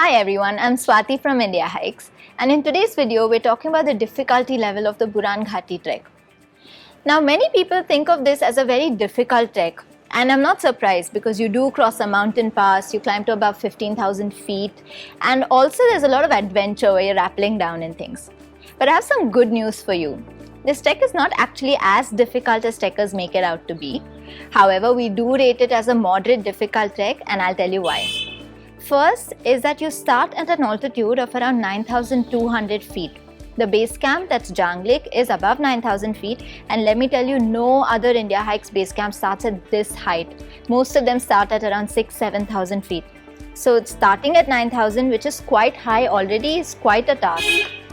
Hi everyone, I'm Swathi from Indiahikes, and in today's video we're talking about the difficulty level of the Buran Ghati trek. Now many people think of this as a very difficult trek, and I'm not surprised because you do cross a mountain pass, you climb to above 15,000 feet, and also there's a lot of adventure where you're rappelling down and things. But I have some good news for you. This trek is not actually as difficult as trekkers make it out to be. However, we do rate it as a moderate difficult trek, and I'll tell you why. First is that you start at an altitude of around 9,200 feet. The base camp, that's Janglik, is above 9,000 feet, and let me tell you, no other Indiahikes base camp starts at this height. Most of them start at around 6,000-7,000 feet. So starting at 9,000, which is quite high already, is quite a task.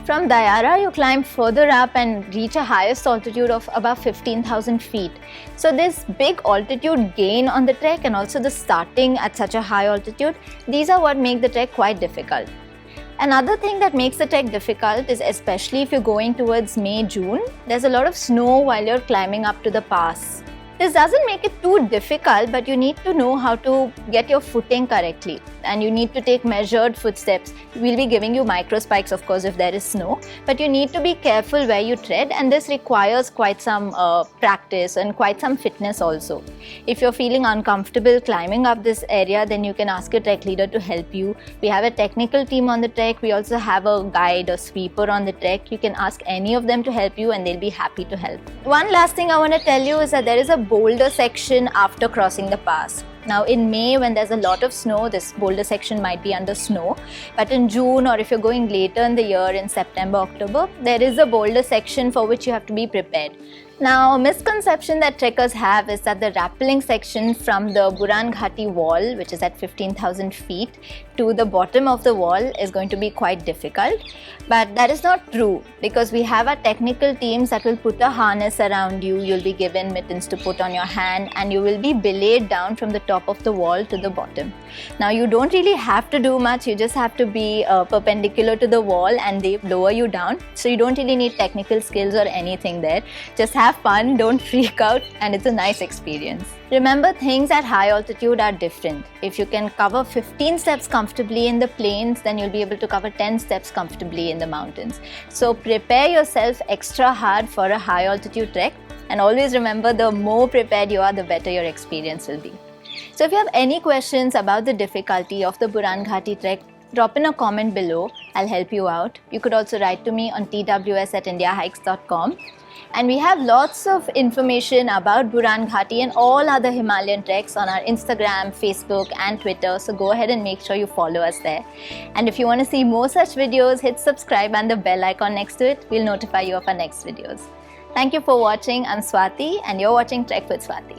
From Dayara, you climb further up and reach a highest altitude of above 15,000 feet. So this big altitude gain on the trek and also the starting at such a high altitude, these are what make the trek quite difficult. Another thing that makes the trek difficult is, especially if you're going towards May, June, there's a lot of snow while you're climbing up to the pass. This doesn't make it too difficult, but you need to know how to get your footing correctly, and you need to take measured footsteps. We'll be giving you micro spikes, of course, if there is snow, but you need to be careful where you tread, and this requires quite some practice and quite some fitness also. If you're feeling uncomfortable climbing up this area, then you can ask your trek leader to help you. We have a technical team on the trek. We also have a guide, a sweeper on the trek. You can ask any of them to help you and they'll be happy to help. One last thing I want to tell you is that there is a Boulder Section after crossing the pass. Now in May, when there's a lot of snow, this Boulder Section might be under snow, but in June, or if you're going later in the year in September, October, there is a Boulder Section for which you have to be prepared. Now, a misconception that trekkers have is that the rappelling section from the Buran Ghati wall, which is at 15,000 feet, to the bottom of the wall is going to be quite difficult. But that is not true, because we have our technical teams that will put a harness around you. You'll be given mittens to put on your hand, and you will be belayed down from the top of the wall to the bottom. Now, you don't really have to do much. You just have to be perpendicular to the wall and they lower you down. So you don't really need technical skills or anything there. Just have fun, don't freak out, and it's a nice experience. Remember, things at high altitude are different. If you can cover 15 steps comfortably in the plains, then you'll be able to cover 10 steps comfortably in the mountains. So prepare yourself extra hard for a high altitude trek, and always remember, the more prepared you are, the better your experience will be. So if you have any questions about the difficulty of the Buran Ghati trek, drop in a comment below. I'll help you out. You could also write to me on tws@indiahikes.com. And we have lots of information about Buran Ghati and all other Himalayan treks on our Instagram, Facebook and Twitter. So go ahead and make sure you follow us there. And if you want to see more such videos, hit subscribe and the bell icon next to it. We'll notify you of our next videos. Thank you for watching. I'm Swathi and you're watching Trek with Swathi.